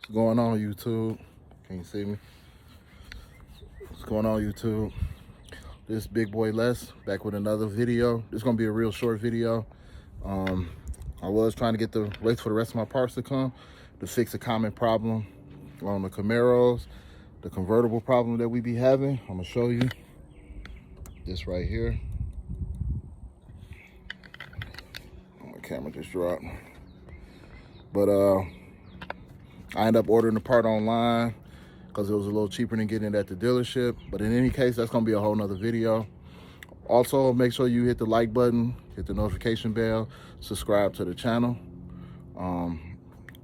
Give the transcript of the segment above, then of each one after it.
What's going on, YouTube? Can you see me? What's going on, YouTube? This Big Boy Les back with another video. This is gonna be a real short video. I was trying to wait for the rest of my parts to come to fix a common problem on the Camaros, the convertible problem that we be having. I'm gonna show you this right here. My camera just dropped. But I ended up ordering the part online because it was a little cheaper than getting it at the dealership. But in any case, that's gonna be a whole nother video. Also, make sure you hit the like button, hit the notification bell, subscribe to the channel.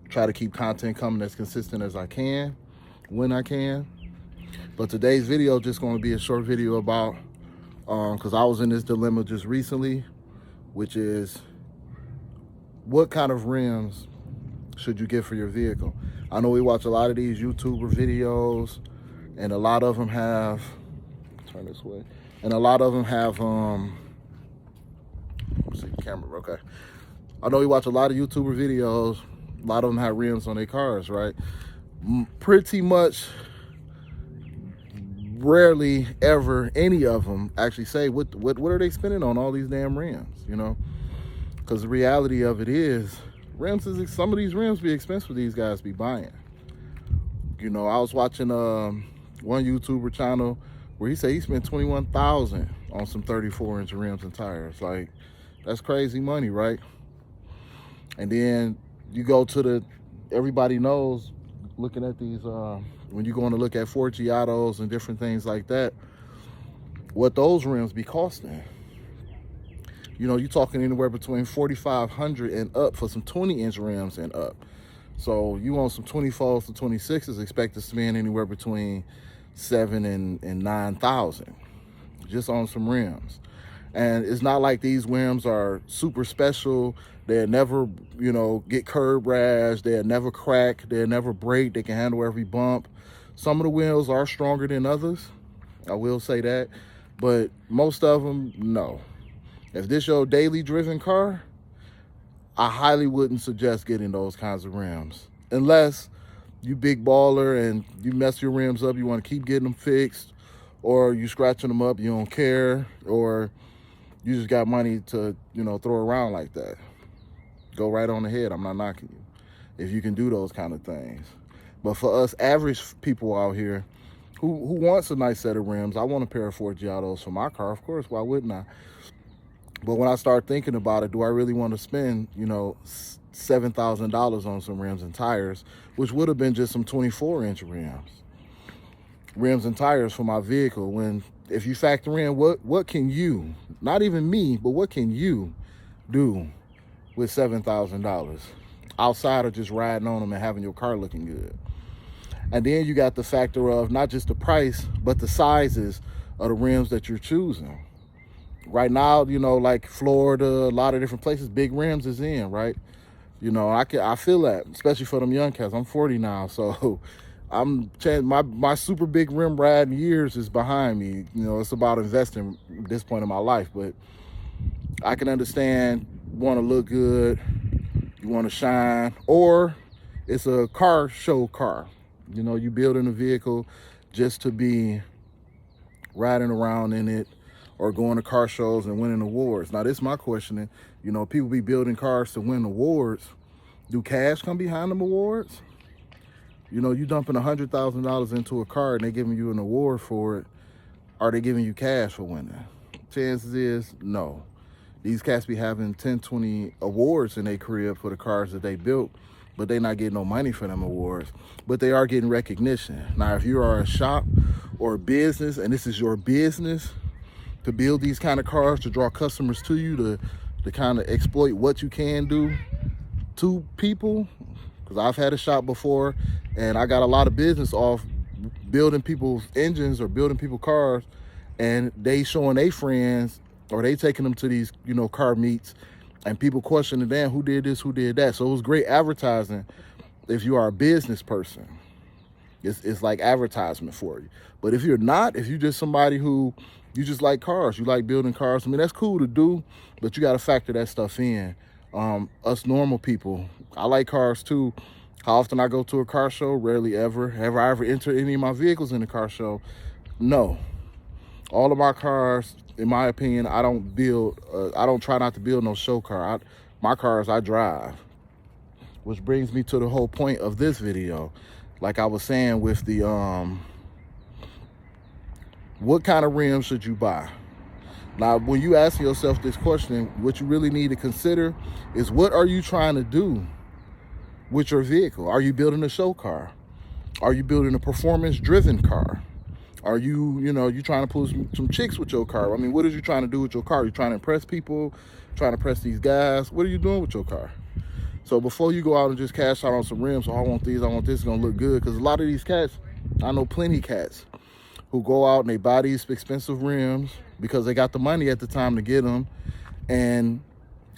Try to keep content coming as consistent as I can, when I can. But today's video just gonna be a short video about, because I was in this dilemma just recently, which is what kind of rims should you get for your vehicle? I know we watch a lot of these YouTuber videos, and a lot of them have, turn this way, and a lot of them have, let's see the camera, okay. I know we watch a lot of YouTuber videos, a lot of them have rims on their cars, right? Pretty much, rarely ever any of them actually say what are they spending on all these damn rims, you know? Because the reality of it is, some of these rims be expensive these guys be buying. You know, I was watching one YouTuber channel where he said he spent $21,000 on some 34-inch rims and tires. Like, that's crazy money, right? And then you go to everybody knows, looking at these, when you're going to look at Forgiatos and different things like that, what those rims be costing. You know, you're talking anywhere between $4,500 and up for some 20-inch rims and up. So you want some 24s to 26s, expect to spend anywhere between $7,000 and $9,000 just on some rims. And it's not like these rims are super special. They'll never, you know, get curb rash. They'll never crack. They'll never break. They can handle every bump. Some of the wheels are stronger than others. I will say that. But most of them, no. If this your daily driven car, I highly wouldn't suggest getting those kinds of rims. Unless you big baller and you mess your rims up, you want to keep getting them fixed, or you scratching them up, you don't care, or you just got money to, you know, throw around like that. Go right on ahead, I'm not knocking you, if you can do those kind of things. But for us average people out here who wants a nice set of rims, I want a pair of Forgiatos for my car, of course, why wouldn't I? But when I start thinking about it, do I really want to spend, you know, $7,000 on some rims and tires, which would have been just some 24-inch rims and tires for my vehicle? When, if you factor in what can you, not even me, but what can you do with $7,000 outside of just riding on them and having your car looking good? And then you got the factor of not just the price, but the sizes of the rims that you're choosing. Right now, you know, like Florida, a lot of different places, big rims is in, right? You know, I feel that, especially for them young cats. I'm 40 now, so my super big rim riding years is behind me. You know, it's about investing at this point in my life. But I can understand, want to look good, you want to shine, or it's a car show car. You know, you building a vehicle just to be riding around in it, or going to car shows and winning awards. Now, this is my questioning. You know, people be building cars to win awards. Do cash come behind them awards? You know, you dumping $100,000 into a car and they giving you an award for it. Are they giving you cash for winning? Chances is no. These cats be having 10, 20 awards in their career for the cars that they built, but they not getting no money for them awards. But they are getting recognition. Now, if you are a shop or a business and this is your business, to build these kind of cars, to draw customers to you, to kind of exploit what you can do to people, because I've had a shop before and I got a lot of business off building people's engines or building people's cars, and they showing their friends, or they taking them to these, you know, car meets, and people questioning, damn, who did this, who did that? So it was great advertising if you are a business person. It's like advertisement for you. But if you're not, if you're just somebody who, you just like cars, you like building cars, I mean, that's cool to do, but you got to factor that stuff in. Us normal people, I like cars too. How often I go to a car show? Rarely ever. Have I ever entered any of my vehicles in a car show? No. All of my cars, in my opinion, I don't build, I don't try not to build no show car. My cars I drive. Which brings me to the whole point of this video. Like I was saying with the, what kind of rims should you buy? Now, when you ask yourself this question, what you really need to consider is, what are you trying to do with your vehicle? Are you building a show car? Are you building a performance-driven car? Are you, you trying to pull some chicks with your car? I mean, what are you trying to do with your car? You trying to impress people? Trying to impress these guys? What are you doing with your car? So before you go out and just cash out on some rims, I want these, I want this, it's gonna look good. Because a lot of these cats, I know plenty cats who go out and they buy these expensive rims because they got the money at the time to get them. And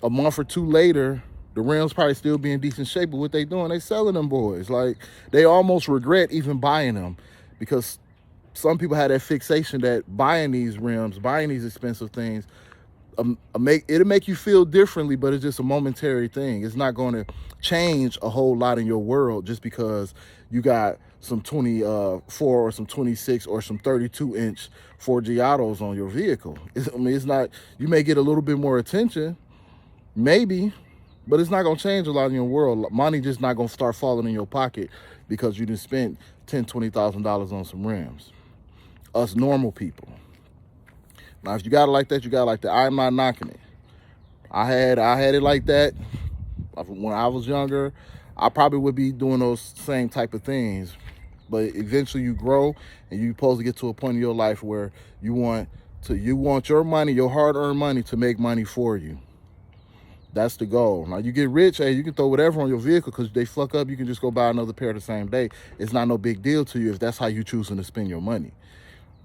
a month or two later, the rims probably still be in decent shape, but what they doing, they selling them boys. Like, they almost regret even buying them, because some people have that fixation that buying these rims, buying these expensive things, it'll make you feel differently, but it's just a momentary thing. It's not going to change a whole lot in your world just because you got some 24 or some 26 or some 32-inch Ford Giottos on your vehicle. It's not, you may get a little bit more attention, maybe, but it's not going to change a lot in your world. Money just not going to start falling in your pocket because you just spent $10,000, $20,000 on some rims. Us normal people. Now, if you got it like that, you got it like that. I'm not knocking it. I had it like that when I was younger. I probably would be doing those same type of things. But eventually you grow and you're supposed to get to a point in your life where you want your money, your hard-earned money, to make money for you. That's the goal. Now, you get rich, hey, you can throw whatever on your vehicle, because they fuck up, you can just go buy another pair the same day. It's not no big deal to you if that's how you choosing to spend your money.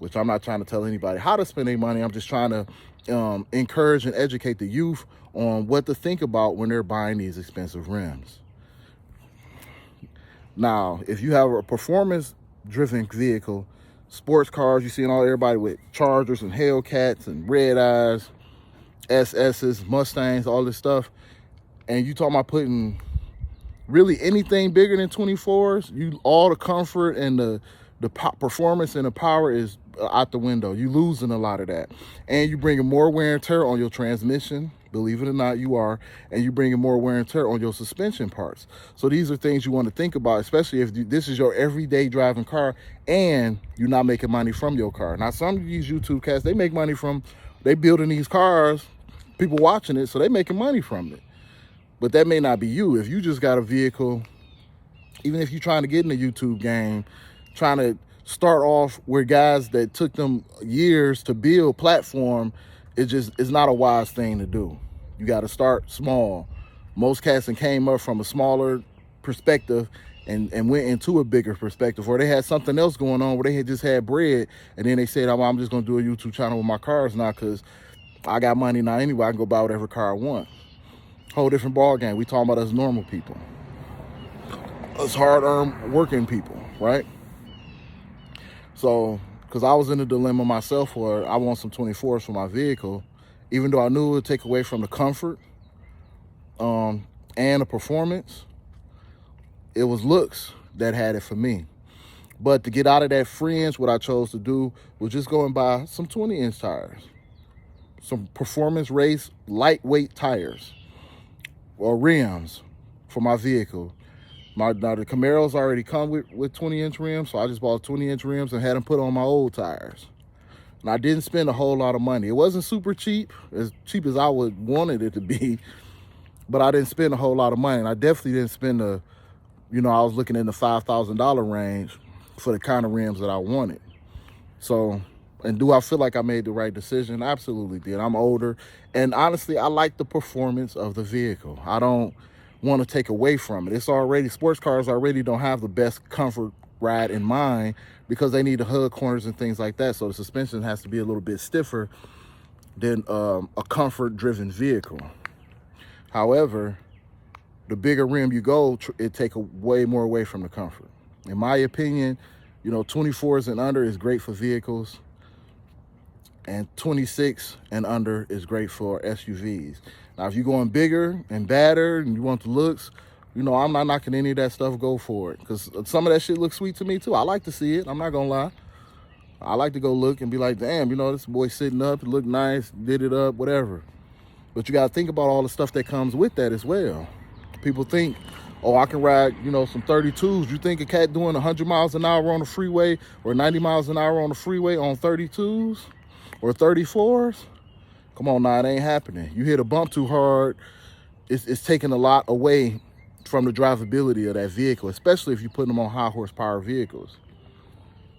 Which I'm not trying to tell anybody how to spend their money. I'm just trying to encourage and educate the youth on what to think about when they're buying these expensive rims. Now, if you have a performance-driven vehicle, sports cars, you see everybody with Chargers and Hellcats and Red Eyes, SS's, Mustangs, all this stuff, and you talking about putting really anything bigger than 24s, all the comfort and the performance and the power is out the window. You losing a lot of that, and you bringing more wear and tear on your transmission. Believe it or not, you are. And you bringing more wear and tear on your suspension parts. So these are things you want to think about, especially if this is your everyday driving car and you're not making money from your car. Now, some of these YouTube cats, they make money from, they building these cars, people watching it, so they making money from it. But that may not be you. If you just got a vehicle, even if you're trying to get in the YouTube game, trying to start off where guys that took them years to build platform, it's not a wise thing to do. You got to start small. Most cats came up from a smaller perspective and went into a bigger perspective, or they had something else going on where they had just had bread, and then they said, oh, I'm just going to do a YouTube channel with my cars now because I got money now anyway. I can go buy whatever car I want. Whole different ball game. We talking about us normal people, us hard-earned working people, right? So, because I was in a dilemma myself where I want some 24s for my vehicle, even though I knew it would take away from the comfort and the performance, it was looks that had it for me. But to get out of that fringe, what I chose to do was just go and buy some 20-inch tires, some performance race lightweight tires or rims for my vehicle. Now the Camaros already come with 20-inch rims, so I just bought 20-inch rims and had them put on my old tires. And I didn't spend a whole lot of money. It wasn't super cheap as I would wanted it to be, but I didn't spend a whole lot of money. And I definitely didn't spend I was looking in the $5,000 range for the kind of rims that I wanted. So, and do I feel like I made the right decision? Absolutely did. I'm older, and honestly, I like the performance of the vehicle. I don't want to take away from it. Sports cars already don't have the best comfort ride in mind because they need the hug corners and things like that. So the suspension has to be a little bit stiffer than a comfort-driven vehicle. However, the bigger rim you go, it takes way more away from the comfort. In my opinion, 24s and under is great for vehicles, and 26 and under is great for SUVs. Now, if you're going bigger and badder and you want the looks, You know, I'm not knocking any of that stuff, go for it. Because some of that shit looks sweet to me too. I like to see it, I'm not gonna lie. I like to go look and be like, damn, you know, this boy sitting up, it looked nice, did it up, whatever. But you gotta think about all the stuff that comes with that as well. People think, oh, I can ride, you know, some 32s. You think a cat doing 100 miles an hour on the freeway or 90 miles an hour on the freeway on 32s or 34s? Come on now, it ain't happening. You hit a bump too hard, it's taking a lot away from the drivability of that vehicle, especially if you put them on high horsepower vehicles.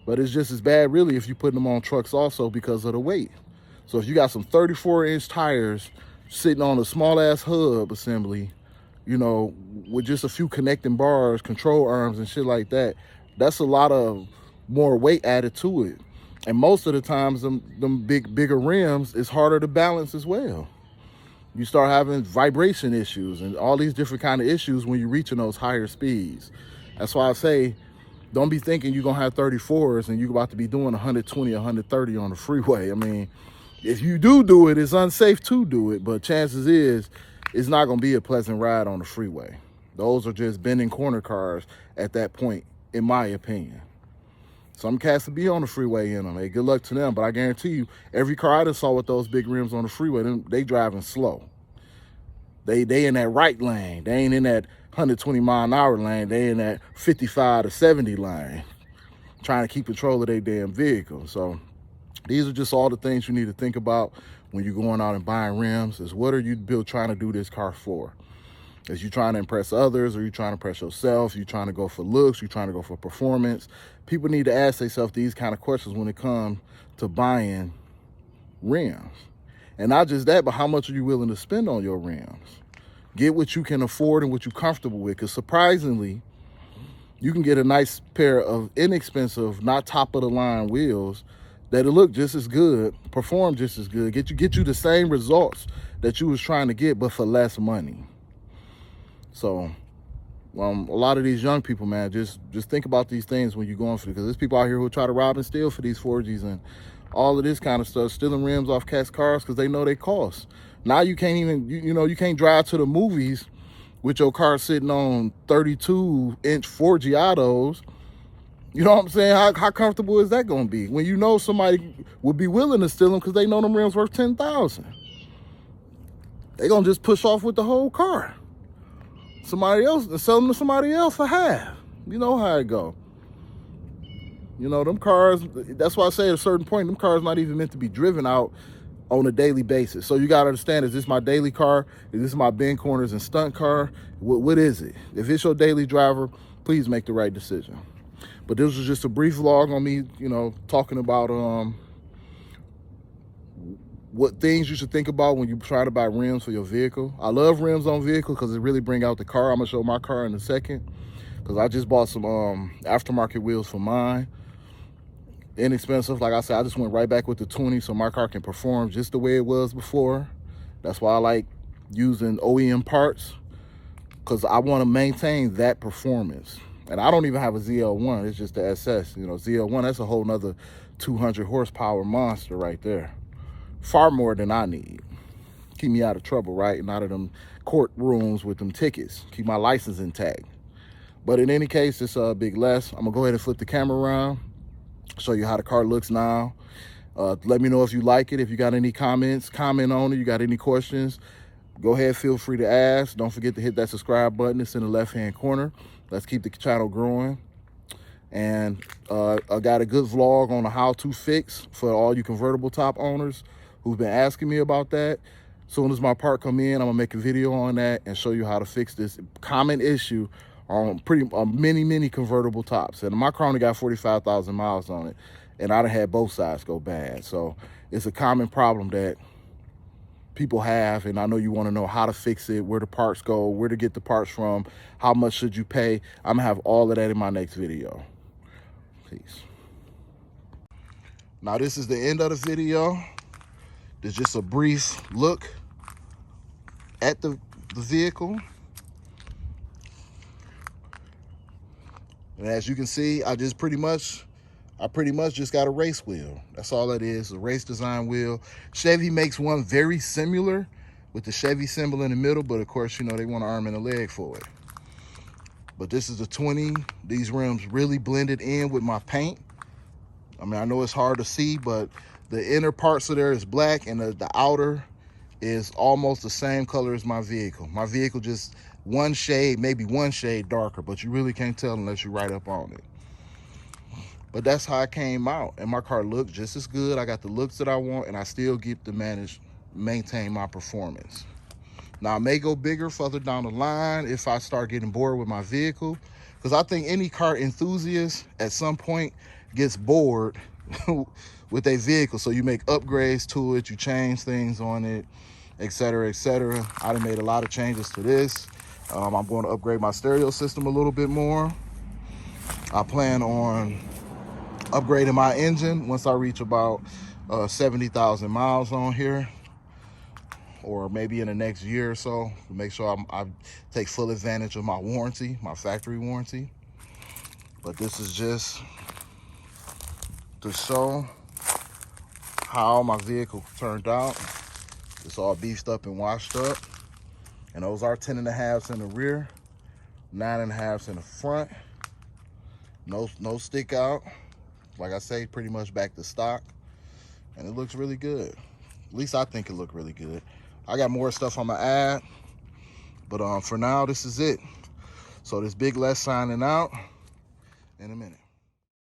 But it's just as bad really if you put them on trucks also because of the weight. So if you got some 34-inch tires sitting on a small ass hub assembly, you know, with just a few connecting bars, control arms and shit like that, that's a lot of more weight added to it. And most of the times them bigger rims is harder to balance as well. You start having vibration issues and all these different kind of issues when you're reaching those higher speeds. That's why I say, don't be thinking you're gonna have 34s and you're about to be doing 120, 130 on the freeway. I mean, if you do it, it's unsafe to do it, but chances is it's not gonna be a pleasant ride on the freeway. Those are just bending corner cars at that point, in my opinion. Some cats will be on the freeway in them. Hey, good luck to them. But I guarantee you, every car I just saw with those big rims on the freeway, they driving slow. They in that right lane. They ain't in that 120 mile an hour lane. They in that 55 to 70 lane, trying to keep control of their damn vehicle. So these are just all the things you need to think about when you're going out and buying rims. Is what are you trying to do this car for? Is you trying to impress others, or you trying to impress yourself? You trying to go for looks? You trying to go for performance? People need to ask themselves these kind of questions when it comes to buying rims. And not just that, but how much are you willing to spend on your rims? Get what you can afford and what you're comfortable with. Because surprisingly, you can get a nice pair of inexpensive, not top of the line wheels that'll look just as good, perform just as good, get you the same results that you was trying to get, but for less money. So a lot of these young people, man, just think about these things when you're going for it, because there's people out here who try to rob and steal for these 4Gs and all of this kind of stuff, stealing rims off cats' cars because they know they cost. Now you can't even, you can't drive to the movies with your car sitting on 32-inch 4G autos. You know what I'm saying? How comfortable is that going to be when you know somebody would be willing to steal them because they know them rims worth $10,000? They going to just push off with the whole car. Somebody else, sell them to somebody else for half. You know how it go. You know, them cars, that's why I say at a certain point, them cars not even meant to be driven out on a daily basis. So you got to understand, is this my daily car? Is this my bend corners and stunt car? What is it? If it's your daily driver, please make the right decision. But this was just a brief vlog on me, talking about what things you should think about when you try to buy rims for your vehicle. I love rims on vehicles because it really bring out the car. I'm gonna show my car in a second because I just bought some aftermarket wheels for mine. Inexpensive, like I said, I just went right back with the 20 so my car can perform just the way it was before. That's why I like using OEM parts, because I want to maintain that performance. And I don't even have a ZL1, it's just the SS. ZL1, that's a whole nother 200 horsepower monster right there. Far more than I need. Keep me out of trouble, right? And out of them courtrooms with them tickets. Keep my license intact. But in any case, it's a big less. I'm gonna go ahead and flip the camera around, show you how the car looks now. Let me know if you like it. If you got any comments, comment on it. You got any questions, go ahead, feel free to ask. Don't forget to hit that subscribe button. It's in the left-hand corner. Let's keep the channel growing. And I got a good vlog on a how-to fix for all you convertible top owners who've been asking me about that. As soon as my part come in, I'm gonna make a video on that and show you how to fix this common issue on many convertible tops. And my car only got 45,000 miles on it, and I done had both sides go bad. So it's a common problem that people have, and I know you want to know how to fix it, where the parts go, where to get the parts from, how much should you pay. I'm gonna have all of that in my next video. Peace. Now this is the end of the video. There's just a brief look at the vehicle. And as you can see, I pretty much just got a race wheel. That's all it is, a race design wheel. Chevy makes one very similar with the Chevy symbol in the middle, but of course, they want an arm and a leg for it. But this is the 20. These rims really blended in with my paint. I mean, I know it's hard to see, but the inner parts of there is black and the outer is almost the same color as my vehicle. My vehicle just one shade, maybe one shade darker, but you really can't tell unless you right up on it. But that's how it came out. And my car looked just as good. I got the looks that I want, and I still get to maintain my performance. Now, I may go bigger further down the line if I start getting bored with my vehicle, because I think any car enthusiast at some point gets bored with their vehicle. So you make upgrades to it, you change things on it, etc., etc. I done made a lot of changes to this. I'm going to upgrade my stereo system a little bit more. I plan on upgrading my engine once I reach about 70,000 miles on here, or maybe in the next year or so, to make sure I take full advantage of my warranty, my factory warranty. But this is just to show how my vehicle turned out. It's all beefed up and washed up. And those are 10.5s in the rear, 9.5s in the front. No stick out. Like I say, pretty much back to stock. And it looks really good. At least I think it looked really good. I got more stuff I'm gonna add, but for now, this is it. So this Big Les signing out in a minute.